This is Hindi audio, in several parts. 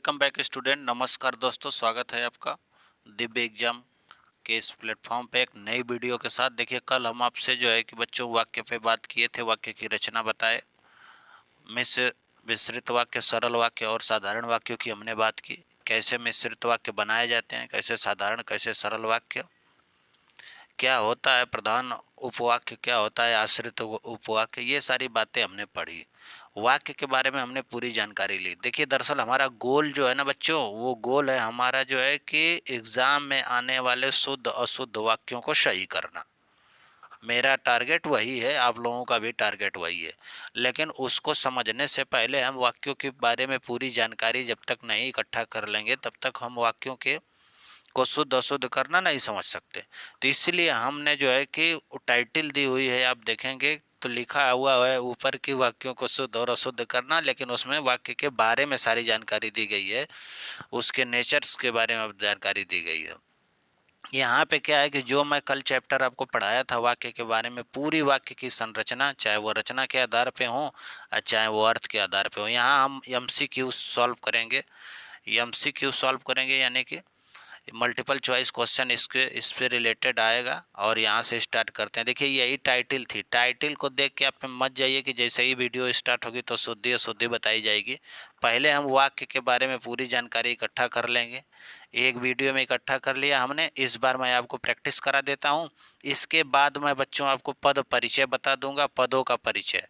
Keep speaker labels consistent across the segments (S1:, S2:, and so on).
S1: Welcome back student. नमस्कार दोस्तों, स्वागत है आपका दिव्य एग्जाम के इस प्लेटफॉर्म पे एक नई वीडियो के साथ। देखिए, कल हम आपसे जो है कि बच्चों वाक्य पे बात किए थे, वाक्य की रचना बताए, मिश्रित वाक्य, सरल वाक्य और साधारण वाक्यों की हमने बात की। कैसे मिश्रित वाक्य बनाए जाते हैं, कैसे साधारण, कैसे सरल वाक्य, क्या होता है प्रधान उपवाक्य, क्या होता है आश्रित उपवाक्य, ये सारी बातें हमने पढ़ी। वाक्य के बारे में हमने पूरी जानकारी ली। देखिए, दरअसल हमारा गोल जो है ना बच्चों, वो गोल है हमारा जो है कि एग्जाम में आने वाले शुद्ध अशुद्ध वाक्यों को सही करना। मेरा टारगेट वही है, आप लोगों का भी टारगेट वही है। लेकिन उसको समझने से पहले हम वाक्यों के बारे में पूरी जानकारी जब तक नहीं इकट्ठा कर लेंगे, तब तक हम वाक्यों के को शुद्ध अशुद्ध करना नहीं समझ सकते। तो इसलिए हमने जो है कि टाइटल दी हुई है, आप देखेंगे तो लिखा हुआ है ऊपर की वाक्यों को शुद्ध और अशुद्ध करना, लेकिन उसमें वाक्य के बारे में सारी जानकारी दी गई है, उसके नेचर्स के बारे में जानकारी दी गई है। यहाँ पे क्या है कि जो मैं कल चैप्टर आपको पढ़ाया था वाक्य के बारे में, पूरी वाक्य की संरचना, चाहे वो रचना के आधार पे हो चाहे वो अर्थ के आधार पे हो, यहाँ हम MCQ सॉल्व करेंगे। MCQ सॉल्व करेंगे यानी कि मल्टीपल चॉइस क्वेश्चन इस पे रिलेटेड आएगा। और यहाँ से स्टार्ट करते हैं। देखिए, यही टाइटल थी। टाइटल को देख के आप मत जाइए कि जैसे ही वीडियो स्टार्ट होगी तो शुद्धि अशुद्धि बताई जाएगी। पहले हम वाक्य के बारे में पूरी जानकारी इकट्ठा कर लेंगे। एक वीडियो में इकट्ठा कर लिया हमने, इस बार मैं आपको प्रैक्टिस करा देता हूँ। इसके बाद मैं बच्चों आपको पद परिचय बता दूंगा, पदों का परिचय।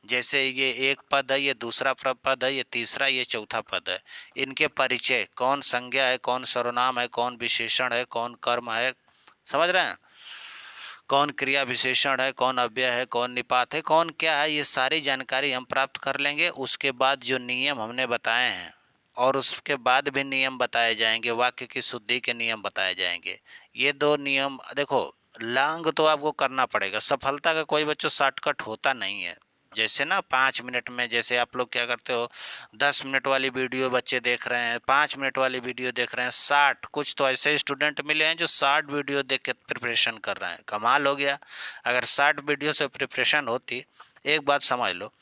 S1: जैसे ये एक पद है, ये दूसरा पद है, ये तीसरा, ये चौथा पद है। इनके परिचय, कौन संज्ञा है, कौन सर्वनाम है, कौन विशेषण है, कौन कर्म है, समझ रहे हैं, कौन क्रिया विशेषण है, कौन अव्यय है, कौन निपात है, कौन क्या है, ये सारी जानकारी हम प्राप्त कर लेंगे। उसके बाद जो नियम हमने बताए हैं, और उसके बाद भी नियम बताए जाएंगे, वाक्य की शुद्धि के नियम बताए जाएंगे। ये दो नियम देखो, लांग तो आपको करना पड़ेगा। सफलता का कोई बच्चों शॉर्टकट होता नहीं है। जैसे ना 5 मिनट में, जैसे आप लोग क्या करते हो, 10 मिनट वाली वीडियो बच्चे देख रहे हैं, 5 मिनट वाली वीडियो देख रहे हैं, 60, कुछ तो ऐसे स्टूडेंट मिले हैं जो 60 वीडियो देख के प्रिपरेशन कर रहे हैं। कमाल हो गया। अगर 60 वीडियो से प्रिपरेशन होती, एक बात समझ लो,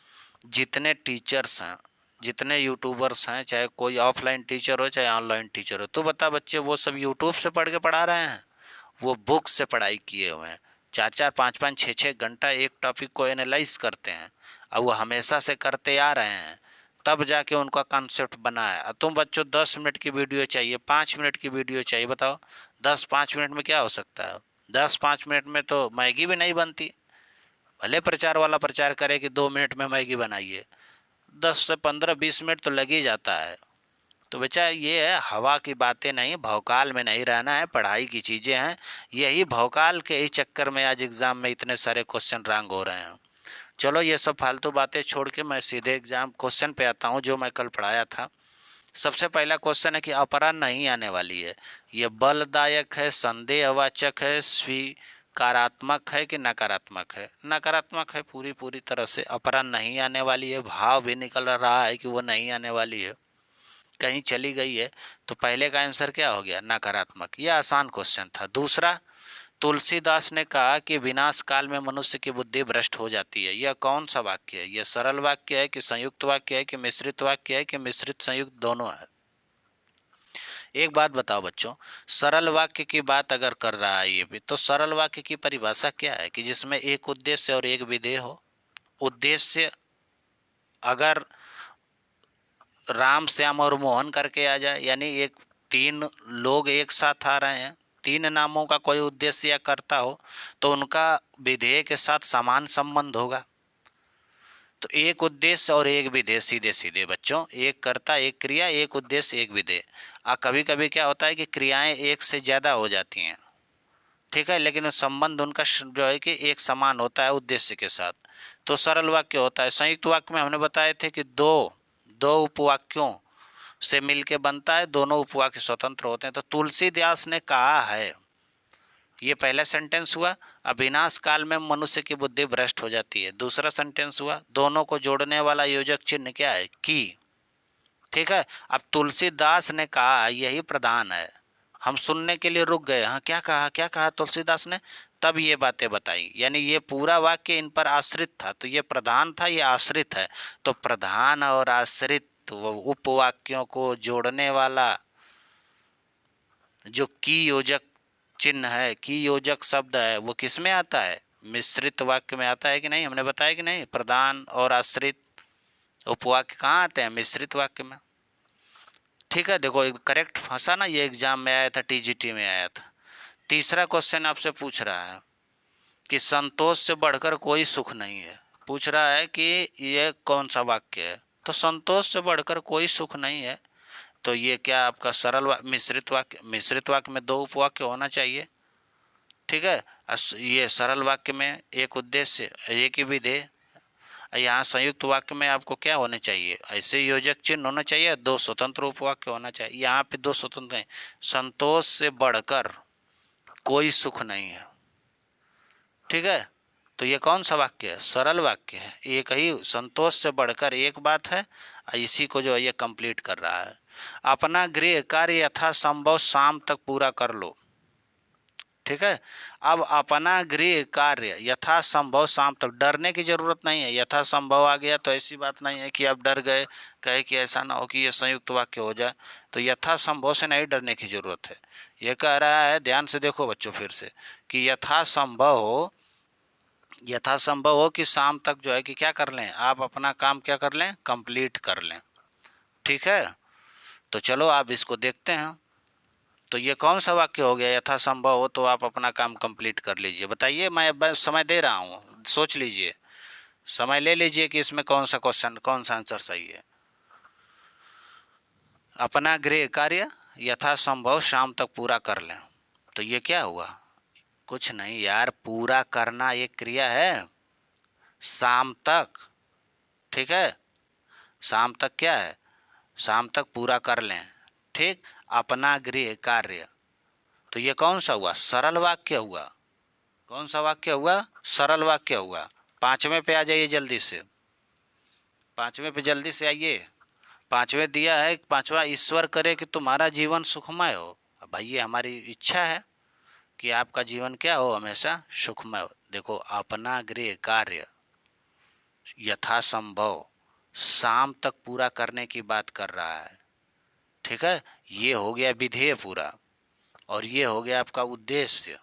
S1: जितने टीचर्स हैं, जितने यूट्यूबर्स हैं, चाहे कोई ऑफलाइन टीचर हो चाहे ऑनलाइन टीचर हो, तो बता बच्चे वो सब यूट्यूब से पढ़ के पढ़ा रहे हैं? वो बुक से पढ़ाई किए हुए हैं। 4-4, 5-5, 6-6 घंटा एक टॉपिक को एनालाइज करते हैं, और वो हमेशा से करते आ रहे हैं, तब जाके उनका कॉन्सेप्ट बना है। और तुम बच्चों 10 मिनट की वीडियो चाहिए, 5 मिनट की वीडियो चाहिए, बताओ 10-5 मिनट में क्या हो सकता है? 10-5 मिनट में तो मैगी भी नहीं बनती। भले प्रचार वाला प्रचार करे कि 2 मिनट में मैगी बनाइए, 10 से 15-20 मिनट तो लग ही जाता है। तो बच्चा, ये है हवा की बातें नहीं, भौकाल में नहीं रहना है, पढ़ाई की चीज़ें हैं। यही भौकाल के ही चक्कर में आज एग्ज़ाम में इतने सारे क्वेश्चन रैंक हो रहे हैं। चलो, ये सब फालतू बातें छोड़ के मैं सीधे एग्जाम क्वेश्चन पे आता हूँ, जो मैं कल पढ़ाया था। सबसे पहला क्वेश्चन है कि अपरा नहीं आने वाली है, ये बलदायक है, संदेहवाचक है, स्वीकारात्मक है कि नकारात्मक है? नकारात्मक है, पूरी पूरी तरह से। अपरा नहीं आने वाली है, भाव भी निकल रहा है कि वो नहीं आने वाली है, कहीं चली गई है। तो पहले का आंसर क्या हो गया? नकारात्मक। यह आसान क्वेश्चन था। दूसरा, तुलसीदास ने कहा कि विनाश काल में मनुष्य की बुद्धि भ्रष्ट हो जाती है। यह कौन सा वाक्य है? यह सरल वाक्य है कि संयुक्त वाक्य है कि मिश्रित वाक्य है कि मिश्रित संयुक्त दोनों है? एक बात बताओ बच्चों, सरल वाक्य की बात अगर कर रहा है ये भी, तो सरल वाक्य की परिभाषा क्या है? कि जिसमें एक उद्देश्य और एक विधेय हो। उद्देश्य अगर राम, श्याम और मोहन करके आ जाए, यानी एक 3 लोग एक साथ आ रहे हैं, 3 नामों का कोई उद्देश्य या कर्ता हो, तो उनका विधेय के साथ समान संबंध होगा। तो एक उद्देश्य और एक विधेय, सीधे सीधे बच्चों, एक कर्ता एक क्रिया, एक उद्देश्य एक विधेय। कभी कभी क्या होता है कि क्रियाएं एक से ज़्यादा हो जाती हैं, ठीक है, लेकिन संबंध उनका जो है कि एक समान होता है उद्देश्य के साथ। तो सरल वाक्य होता है। संयुक्त वाक्य में हमने बताए थे कि दो दो उपवाक्यों से मिलके बनता है, दोनों उपवाक्य स्वतंत्र होते हैं। तो तुलसीदास ने कहा है, ये पहला सेंटेंस हुआ, अविनाश काल में मनुष्य की बुद्धि भ्रष्ट हो जाती है। दूसरा सेंटेंस हुआ, दोनों को जोड़ने वाला योजक चिन्ह क्या है? की। ठीक है, अब तुलसीदास ने कहा, यही प्रधान है। हम सुनने के लिए रुक गए, हाँ क्या कहा, क्या कहा तुलसीदास ने? तब ये बातें बताई, यानी ये पूरा वाक्य इन पर आश्रित था। तो ये प्रधान था, ये आश्रित है। तो प्रधान और आश्रित तो वो उपवाक्यों को जोड़ने वाला जो की योजक चिन्ह है, की योजक शब्द है, वो किस में आता है? मिश्रित वाक्य में आता है कि नहीं? हमने बताया कि नहीं? प्रधान और आश्रित उपवाक्य कहाँ आते हैं? मिश्रित वाक्य में। ठीक है, देखो करेक्ट फंसा ना, ये एग्जाम में आया था, टीजीटी में आया था। तीसरा क्वेश्चन आपसे पूछ रहा है कि संतोष से बढ़कर कोई सुख नहीं है। पूछ रहा है कि ये कौन सा वाक्य है, तो संतोष से बढ़कर कोई सुख नहीं है, तो ये क्या आपका मिश्रित वाक्य? मिश्रित वाक्य में दो उपवाक्य होना चाहिए। ठीक है, ये सरल वाक्य में एक उद्देश्य एक ही विधेय, यहाँ संयुक्त वाक्य में आपको क्या होने चाहिए? ऐसे योजक चिन्ह होना चाहिए, दो स्वतंत्र उपवाक्य होना चाहिए। यहाँ पे दो स्वतंत्र हैं, संतोष से बढ़कर कोई सुख नहीं है। ठीक है, तो ये कौन सा वाक्य है? सरल वाक्य है, एक ही, संतोष से बढ़कर एक बात है, इसी को जो है ये कंप्लीट कर रहा है। अपना गृह कार्य यथासंभव शाम तक पूरा कर लो। ठीक है, अब अपना गृह कार्य यथासंभव शाम तक, डरने की जरूरत नहीं है। यथासंभव आ गया तो ऐसी बात नहीं है कि आप डर गए, कहे कि ऐसा ना हो कि ये संयुक्त वाक्य हो जाए, तो यथासंभव से नहीं डरने की जरूरत है। ये कह रहा है, ध्यान से देखो बच्चों फिर से, कि यथासंभव हो कि शाम तक जो है कि क्या कर लें, आप अपना काम क्या कर लें, कंप्लीट कर लें। ठीक है, तो चलो आप इसको देखते हैं। तो ये कौन सा वाक्य हो गया? यथासंभव हो तो आप अपना काम कंप्लीट कर लीजिए। बताइए, मैं बस समय दे रहा हूँ, सोच लीजिए, समय ले लीजिए कि इसमें कौन सा क्वेश्चन, कौन सा आंसर सही है। अपना गृह कार्य यथासंभव शाम तक पूरा कर लें, तो ये क्या हुआ? कुछ नहीं यार, पूरा करना एक क्रिया है, शाम तक। ठीक है, शाम तक क्या है? शाम तक पूरा कर लें। ठीक, अपना गृह कार्य, तो ये कौन सा हुआ? सरल वाक्य हुआ। कौन सा वाक्य हुआ? सरल वाक्य हुआ। पांचवें पे आ जाइए जल्दी से, पांचवें पे जल्दी से आइए। पांचवें दिया है, पांचवा, ईश्वर करे कि तुम्हारा जीवन सुखमय हो। अब भाई ये हमारी इच्छा है कि आपका जीवन क्या हो, हमेशा सुखमय हो। देखो, अपना गृह कार्य यथासंभव शाम तक पूरा करने की बात कर रहा है। ठीक है, ये हो गया विधेय पूरा, और ये हो गया आपका उद्देश्य।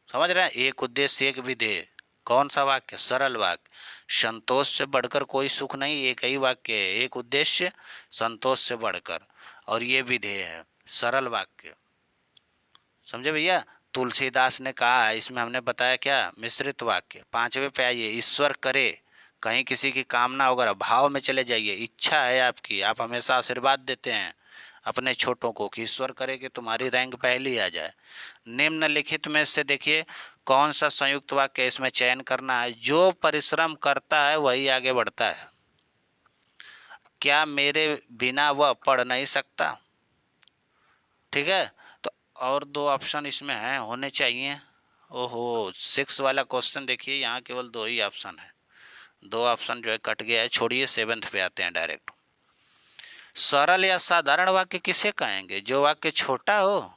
S1: समझ रहे हैं, एक उद्देश्य एक विधेय। कौन सा वाक्य? सरल वाक्य। संतोष से बढ़कर कोई सुख नहीं, एक ही वाक्य है, एक उद्देश्य, संतोष से बढ़कर, और ये विधेय है, सरल वाक्य। समझे भैया? तुलसीदास ने कहा है, इसमें हमने बताया क्या? मिश्रित वाक्य। पांचवें पे आइए, ईश्वर करे, कहीं किसी की कामना वगैरह, भाव में चले जाइए, इच्छा है आपकी, आप हमेशा आशीर्वाद देते हैं अपने छोटों को कि ईश्वर करे कि तुम्हारी रैंक पहली आ जाए। निम्नलिखित में से देखिए कौन सा संयुक्त वाक्य इसमें चयन करना है। जो परिश्रम करता है वही आगे बढ़ता है। क्या मेरे बिना वह पढ़ नहीं सकता? ठीक है, तो और दो ऑप्शन इसमें हैं, होने चाहिए। ओहो, 6 वाला क्वेश्चन देखिए, यहाँ केवल दो ही ऑप्शन है, दो ऑप्शन जो है कट गया है। छोड़िए, 7th पे आते हैं डायरेक्ट। सरल या साधारण वाक्य किसे कहेंगे? जो वाक्य छोटा हो।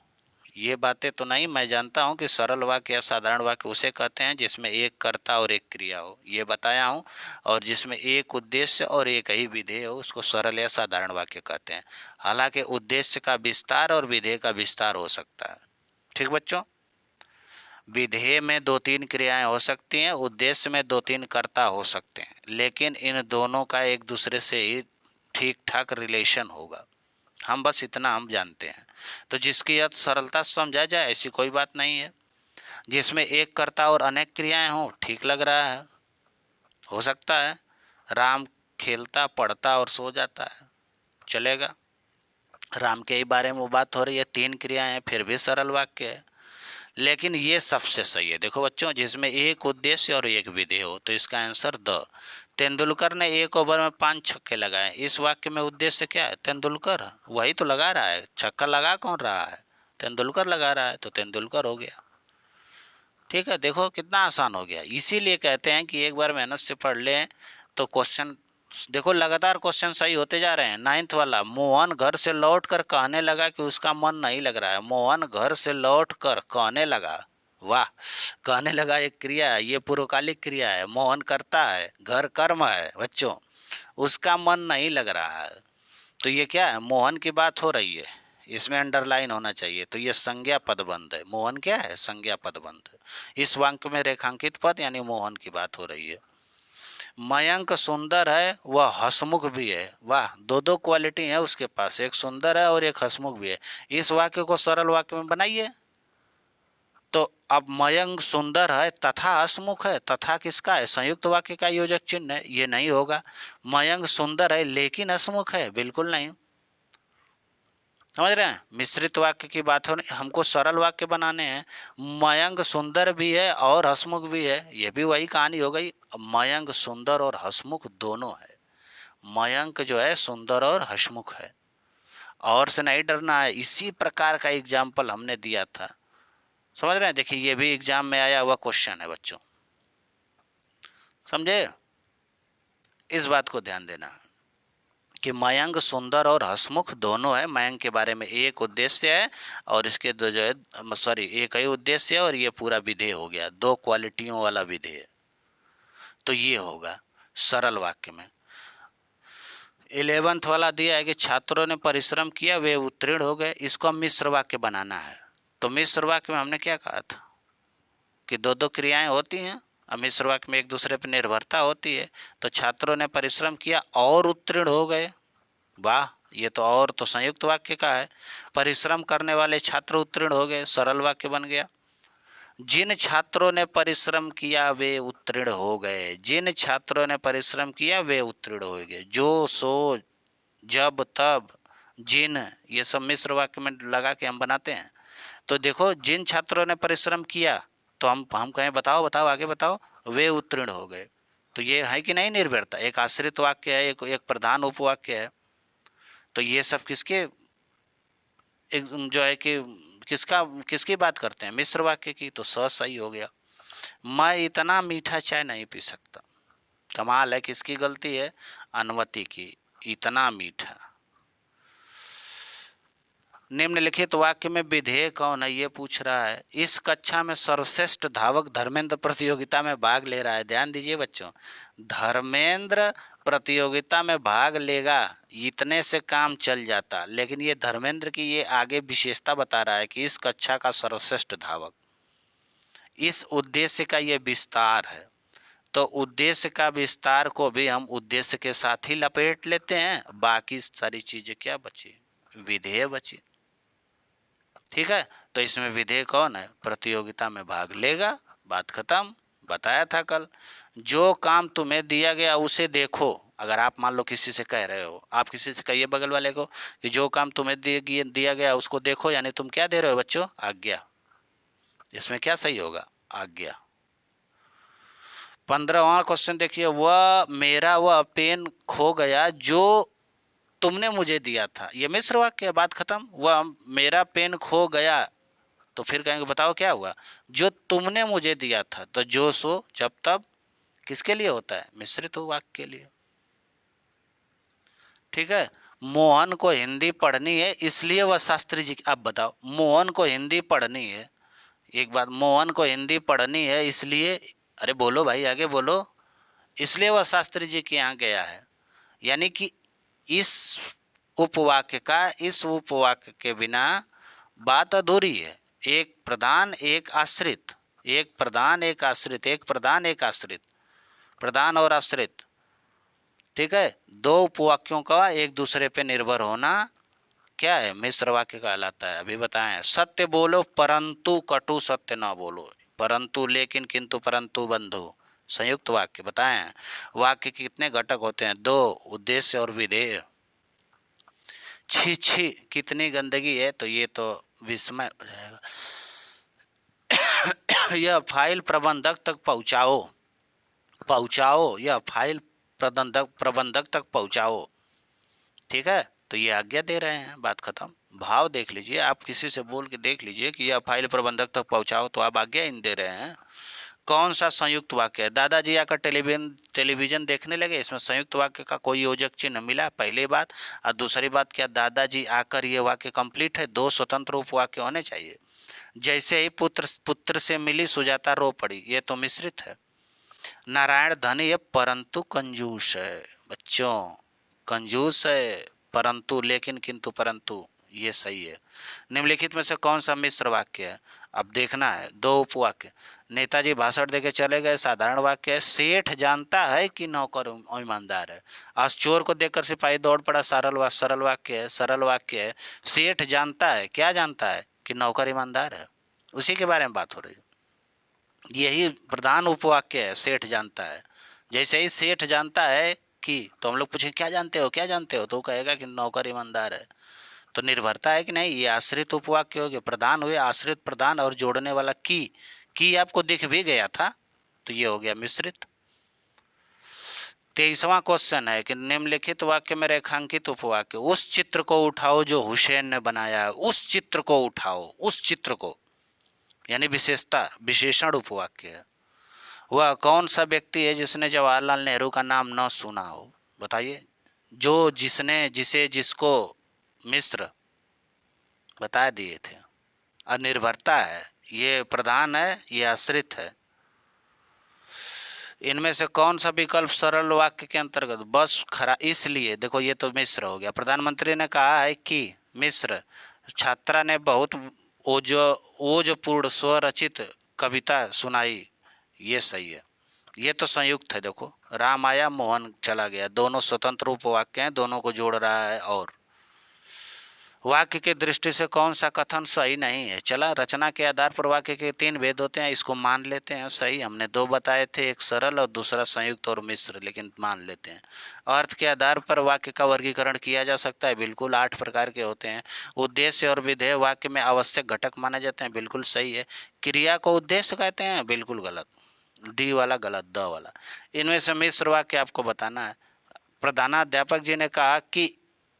S1: ये बातें तो नहीं, मैं जानता हूँ कि सरल वाक्य या साधारण वाक्य उसे कहते हैं जिसमें एक कर्ता और एक क्रिया हो, ये बताया हूँ, और जिसमें एक उद्देश्य और एक ही विधेय हो, उसको सरल या साधारण वाक्य कहते हैं। हालांकि उद्देश्य का विस्तार और विधेय का विस्तार हो सकता है। ठीक बच्चों, विधेय में 2-3 क्रियाएं हो सकती हैं, उद्देश्य में 2-3 कर्ता हो सकते हैं, लेकिन इन दोनों का एक दूसरे से ही ठीक ठाक रिलेशन होगा। हम बस इतना हम जानते हैं। तो जिसकी अर्थ सरलता से समझा जाए ऐसी कोई बात नहीं है। जिसमें एक कर्ता और अनेक क्रियाएं हों, ठीक लग रहा है, हो सकता है। राम खेलता पढ़ता और सो जाता है, चलेगा। राम के ही बारे में वो बात हो रही है, 3 क्रियाएं हैं, फिर भी सरल वाक्य है। लेकिन ये सबसे सही है। देखो बच्चों, जिसमें एक उद्देश्य और एक विधेय हो, तो इसका आंसर द। तेंदुलकर ने 1 ओवर में 5 छक्के लगाए, इस वाक्य में उद्देश्य क्या है? तेंदुलकर वही तो लगा रहा है, छक्का लगा कौन रहा है? तेंदुलकर लगा रहा है, तो तेंदुलकर हो गया। ठीक है, देखो कितना आसान हो गया। इसीलिए कहते हैं कि एक बार मेहनत से पढ़ लें तो क्वेश्चन, देखो लगातार क्वेश्चन सही होते जा रहे हैं। 9th वाला, मोहन घर से लौट कर कहने लगा कि उसका मन नहीं लग रहा है। मोहन घर से लौट कर कहने लगा, वाह, कहने लगा एक क्रिया है, ये पूर्वकालिक क्रिया है, मोहन करता है, घर कर्म है बच्चों, उसका मन नहीं लग रहा है। तो ये क्या है, मोहन की बात हो रही है, इसमें अंडरलाइन होना चाहिए। तो ये संज्ञा पदबंध है। मोहन क्या है, संज्ञा पदबंध। इस वाक्य में रेखांकित पद यानी मोहन की बात हो रही है। मयंक सुंदर है, वह हंसमुख भी है। वाह, दो दो क्वालिटी है उसके पास, एक सुंदर है और एक हंसमुख भी है। इस वाक्य को सरल वाक्य में बनाइए। तो अब मयंक सुंदर है तथा हंसमुख है। तथा किसका है, संयुक्त वाक्य का योजक चिन्ह है, ये नहीं होगा। मयंक सुंदर है लेकिन हंसमुख है, बिल्कुल नहीं। समझ रहे हैं, मिश्रित वाक्य की बात हो रही, हमको सरल वाक्य बनाने हैं। मयंक सुंदर भी है और हंसमुख भी है, ये भी वही कहानी हो गई। मयंक सुंदर और हंसमुख दोनों है। मयंक जो है सुंदर और हंसमुख है, और से नहीं डरना है। इसी प्रकार का एग्जाम्पल हमने दिया था, समझ रहे हैं। देखिए ये भी एग्जाम में आया हुआ क्वेश्चन है बच्चों, समझे। इस बात को ध्यान देना कि मयंक सुंदर और हंसमुख दोनों है। मयंक के बारे में एक उद्देश्य है और इसके दो जो है, सॉरी, एक ही उद्देश्य है और ये पूरा विधेय हो गया, दो क्वालिटियों वाला विधेय। तो ये होगा सरल वाक्य में। 11th वाला दिया है कि छात्रों ने परिश्रम किया, वे उत्तीर्ण हो गए। इसको हम मिश्र वाक्य बनाना है। तो मिश्र वाक्य में हमने क्या कहा था कि दो दो क्रियाएं होती हैं, अब मिश्र वाक्य में एक दूसरे पर निर्भरता होती है। तो छात्रों ने परिश्रम किया और उत्तीर्ण हो गए। वाह, ये तो और तो संयुक्त वाक्य का है। परिश्रम करने वाले छात्र उत्तीर्ण हो गए, सरल वाक्य बन गया। जिन छात्रों ने परिश्रम किया वे उत्तीर्ण हो गए। जिन छात्रों ने परिश्रम किया वे उत्तीर्ण हो गए। जो, सो, जब, तब, जिन, ये सब मिश्र वाक्य में लगा के हम बनाते हैं। तो देखो, जिन छात्रों ने परिश्रम किया, तो हम कहें बताओ बताओ आगे बताओ, वे उत्तीर्ण हो गए। तो ये है कि नहीं निर्भरता, एक आश्रित वाक्य है, एक प्रधान उपवाक्य है। तो ये सब किसके, एक जो है कि किसका, किसकी बात करते हैं, मिश्र वाक्य की। तो स सही हो गया। मैं इतना मीठा चाय नहीं पी सकता। कमाल है, किसकी गलती है, अनुमति की। इतना मीठा। निम्नलिखित वाक्य में विधेय कौन है, ये पूछ रहा है। इस कक्षा में सर्वश्रेष्ठ धावक धर्मेंद्र प्रतियोगिता में भाग ले रहा है। ध्यान दीजिए बच्चों, धर्मेंद्र प्रतियोगिता में भाग लेगा, इतने से काम चल जाता। लेकिन ये धर्मेंद्र की ये आगे विशेषता बता रहा है कि इस कक्षा का सर्वश्रेष्ठ धावक। इस उद्देश्य का ये विस्तार है। तो उद्देश्य का विस्तार को भी हम उद्देश्य के साथ ही लपेट लेते हैं। बाकी सारी चीजें क्या बची, विधेय बची। ठीक है, तो इसमें विधेय कौन है, प्रतियोगिता में भाग लेगा, बात खत्म। बताया था कल, जो काम तुम्हें दिया गया उसे देखो। अगर आप मान लो किसी से कह रहे हो, आप किसी से कहिए बगल वाले को कि जो काम तुम्हें दिया गया उसको देखो, यानी तुम क्या दे रहे हो बच्चों, आज्ञा। इसमें क्या सही होगा, आज्ञा। 15वां क्वेश्चन देखिए, वह पेन खो गया जो तुमने मुझे दिया था। ये मिश्र वाक्य, बात खत्म। वह मेरा पेन खो गया, तो फिर कहेंगे बताओ क्या हुआ, जो तुमने मुझे दिया था। तो जो, सो, जब, तब किसके लिए होता है, मिश्रित वाक्य के लिए। ठीक है, मोहन को हिंदी पढ़नी है इसलिए वह शास्त्री जी, अब बताओ, मोहन को हिंदी पढ़नी है, एक बात, मोहन को हिंदी पढ़नी है इसलिए, अरे बोलो भाई आगे बोलो, इसलिए वह शास्त्री जी के यहाँ गया है। यानी कि इस उपवाक्य का, इस उपवाक्य के बिना बात अधूरी है। एक प्रधान एक आश्रित, एक प्रधान एक आश्रित, एक प्रधान एक आश्रित, प्रधान और आश्रित। ठीक है, दो उपवाक्यों का एक दूसरे पे निर्भर होना क्या है, मिश्र वाक्य कहलाता है। अभी बताएं, सत्य बोलो परंतु कटु सत्य न बोलो। परंतु, लेकिन, किंतु, परंतु, बंधु, संयुक्त वाक्य। बताएं, वाक्य के कितने घटक होते हैं, दो, उद्देश्य और विधेय। छी छी कितनी गंदगी है, तो ये तो विस्मय हो जाएगा। यह फाइल प्रबंधक तक पहुंचाओ, पहुंचाओ, यह फाइल प्रबंधक तक पहुंचाओ। ठीक है, तो ये आज्ञा दे रहे हैं, बात खत्म। भाव देख लीजिए, आप किसी से बोल के देख लीजिए कि यह फाइल प्रबंधक तक पहुंचाओ, तो आप आज्ञा इन दे रहे हैं। कौन सा संयुक्त वाक्य है, दादाजी आकर टेलीविजन देखने लगे, इसमें संयुक्त वाक्य का कोई योजक चिन्ह मिला, पहली बात। और दूसरी बात, क्या दादाजी आकर, ये वाक्य कंप्लीट है, दो स्वतंत्र उपवाक्य होने चाहिए। जैसे ही पुत्र पुत्र से मिली सुजाता रो पड़ी, ये तो मिश्रित है। नारायण धनी है परंतु कंजूस है, बच्चों कंजूस है परंतु, लेकिन, किंतु, परंतु, ये सही है। निम्नलिखित में से कौन सा मिश्र वाक्य है? अब देखना है। दो उपवाक्य, नेताजी भाषण देके चले गए, साधारण वाक्य है। सेठ जानता है कि नौकर ईमानदार है। आज चोर को देखकर सिपाही दौड़ पड़ा, सरल वाक्य है। सरल वाक्य है। सेठ जानता है, क्या जानता है? कि नौकर ईमानदार है। उसी के बारे में बात हो रही है। यही प्रधान उपवाक्य है, सेठ जानता है। जैसे ही सेठ जानता है कि, तो हम लोग पूछें क्या जानते हो, क्या जानते हो, तो वो कहेगा कि नौकर ईमानदार है। तो निर्भरता है कि नहीं, ये आश्रित उपवाक्य हो गए। प्रधान हुए, आश्रित प्रधान, और जोड़ने वाला की आपको दिख भी गया था, तो ये हो गया मिश्रित। 23वां क्वेश्चन है कि निम्नलिखित वाक्य में रेखांकित उपवाक्य, उस चित्र को उठाओ जो हुसैन ने बनाया है। उस चित्र को उठाओ, उस चित्र को, यानी विशेषता, विशेषण उपवाक्य है। वह कौन सा व्यक्ति है जिसने जवाहरलाल नेहरू का नाम न सुना हो? बताइए। जो, जिसने, जिसे, जिसको, मिश्र बता दिए थे। अनिर्भरता है, ये प्रधान है, ये आश्रित है। इनमें से कौन सा विकल्प सरल वाक्य के अंतर्गत? बस खरा, इसलिए देखो, ये तो मिश्र हो गया। प्रधानमंत्री ने कहा है कि, मिश्र। छात्रा ने बहुत ओजपूर्ण स्वरचित कविता सुनाई, ये सही है। ये तो संयुक्त है। देखो, राम आया, मोहन चला गया, दोनों स्वतंत्र उपवाक्य हैं, दोनों को जोड़ रहा है। और वाक्य की दृष्टि से कौन सा कथन सही नहीं है? चला, रचना के आधार पर वाक्य के 3 भेद होते हैं, इसको मान लेते हैं सही। हमने 2 बताए थे, एक सरल और दूसरा संयुक्त और मिश्र, लेकिन मान लेते हैं। अर्थ के आधार पर वाक्य का वर्गीकरण किया जा सकता है, बिल्कुल 8 प्रकार के होते हैं। उद्देश्य और विधेय वाक्य में आवश्यक घटक माने जाते हैं, बिल्कुल सही है। क्रिया को उद्देश्य कहते हैं, बिल्कुल गलत, डी वाला गलत, द वाला। इनमें से मिश्र वाक्य आपको बताना है। प्रधानाध्यापक जी ने कहा कि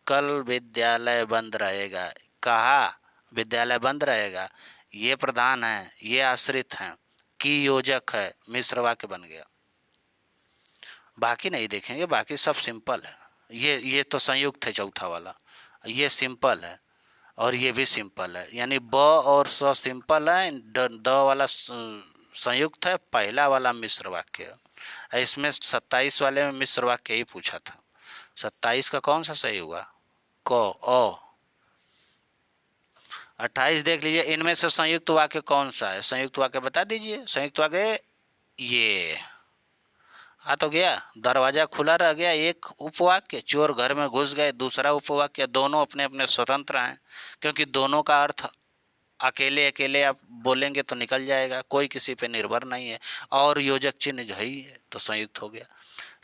S1: कल विद्यालय बंद रहेगा। कहा विद्यालय बंद रहेगा, ये प्रधान है, ये आश्रित हैं, की योजक है, मिश्र वाक्य बन गया। बाकी नहीं देखेंगे, बाकी सब सिंपल है। ये तो संयुक्त है, चौथा वाला, ये सिंपल है, और ये भी सिंपल है। यानी ब और स सिंपल है, द वाला संयुक्त है, पहला वाला मिश्र वाक्य है। इसमें 27 वाले में मिश्र वाक्य ही पूछा था। 27 का कौन सा सही हुआ? को, ओ। 28 देख लीजिए, इनमें से संयुक्त वाक्य कौन सा है? संयुक्त वाक्य बता दीजिए। संयुक्त वाक्य ये आ तो गया, दरवाजा खुला रह गया, एक उपवाक्य। चोर घर में घुस गए, दूसरा उपवाक्य। दोनों अपने अपने स्वतंत्र हैं, क्योंकि दोनों का अर्थ अकेले अकेले आप बोलेंगे तो निकल जाएगा, कोई किसी पे निर्भर नहीं है, और योजक चिन्ह जो ही है, तो संयुक्त हो गया।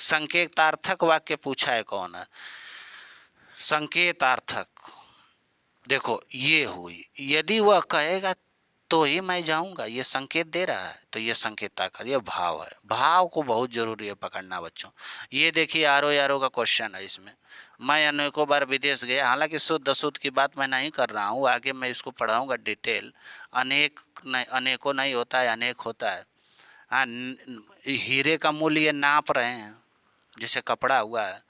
S1: संकेतार्थक वाक्य पूछा है, कौन है? संकेतार्थक, देखो ये हुई, यदि वह कहेगा तो ही मैं जाऊंगा, ये संकेत दे रहा है, तो ये संकेतार्थक, ये भाव है। भाव को बहुत जरूरी है पकड़ना बच्चों। ये देखिए, आरो यारो का क्वेश्चन है इसमें। मैं अनेकों बार विदेश गया, हालांकि शुद्ध अशुद्ध की बात मैं नहीं कर रहा हूँ, आगे मैं इसको पढ़ाऊंगा डिटेल। अनेकों नहीं होता है, अनेक होता है। हाँ, हीरे का मूल्य ये नाप रहे हैं, जैसे कपड़ा हुआ है।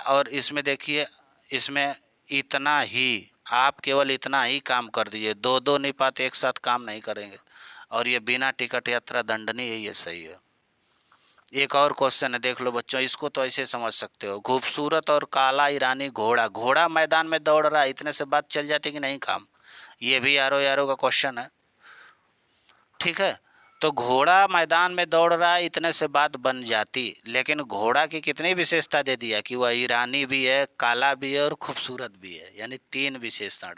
S1: और इसमें देखिए, इसमें इतना ही, आप केवल इतना ही काम कर दीजिए, दो दो निपात एक साथ काम नहीं करेंगे। और ये बिना टिकट यात्रा दंडनीय है, ये सही है। एक और क्वेश्चन है, देख लो बच्चों, इसको तो ऐसे समझ सकते हो। खूबसूरत और काला ईरानी घोड़ा, घोड़ा मैदान में दौड़ रहा है, इतने से बात चल जाती कि नहीं काम? ये भी यारो यारो का क्वेश्चन है, ठीक है। तो घोड़ा मैदान में दौड़ रहा है, इतने से बात बन जाती, लेकिन घोड़ा की कितनी विशेषता दे दिया कि वह ईरानी भी है, काला भी है, और खूबसूरत भी है, यानी 3 विशेषण।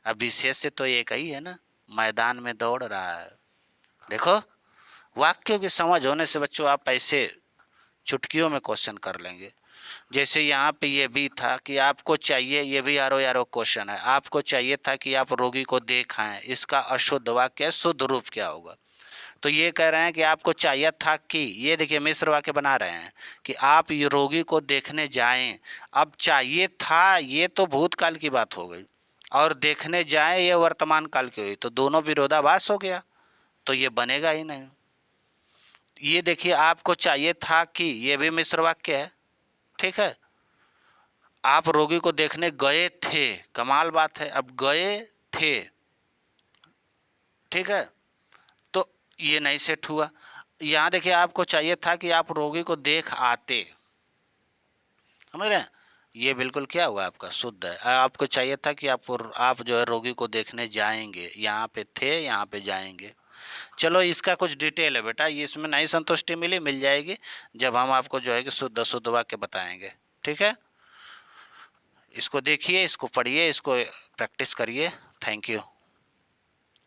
S1: अब विशेष तो एक ही है ना, मैदान में दौड़ रहा है। देखो, वाक्यों की समझ होने से बच्चों आप ऐसे चुटकियों में क्वेश्चन कर लेंगे। जैसे यहाँ पे ये भी था कि आपको चाहिए, ये भी यारो यारो क्वेश्चन है, आपको चाहिए था कि आप रोगी को देखाएं, इसका अशुद्ध वाक्य, शुद्ध रूप क्या होगा? तो ये कह रहे हैं कि आपको चाहिए था कि, ये देखिए मिश्र वाक्य बना रहे हैं कि आप ये रोगी को देखने जाएं। अब चाहिए था, ये तो भूतकाल की बात हो गई, और देखने जाएं ये वर्तमान काल की हुई, तो दोनों विरोधाभास हो गया, तो ये बनेगा ही नहीं। ये देखिए, आपको चाहिए था कि, ये भी मिश्र वाक्य है, ठीक है। आप रोगी को देखने गए थे, कमाल बात है, अब गए थे, ठीक है, तो ये नहीं सेट हुआ। यहाँ देखिए, आपको चाहिए था कि आप रोगी को देख आते, समझ रहे हैं? ये बिल्कुल क्या हुआ आपका शुद्ध है। आपको चाहिए था कि आप जो है रोगी को देखने जाएंगे, यहाँ पे थे, यहाँ पे जाएंगे। चलो इसका कुछ डिटेल है बेटा, ये इसमें नहीं संतुष्टि मिली, मिल जाएगी जब हम आपको जो है कि शुद्ध शुद्ध वाक्य बताएंगे। ठीक है, इसको देखिए, इसको पढ़िए, इसको प्रैक्टिस करिए। Thank you.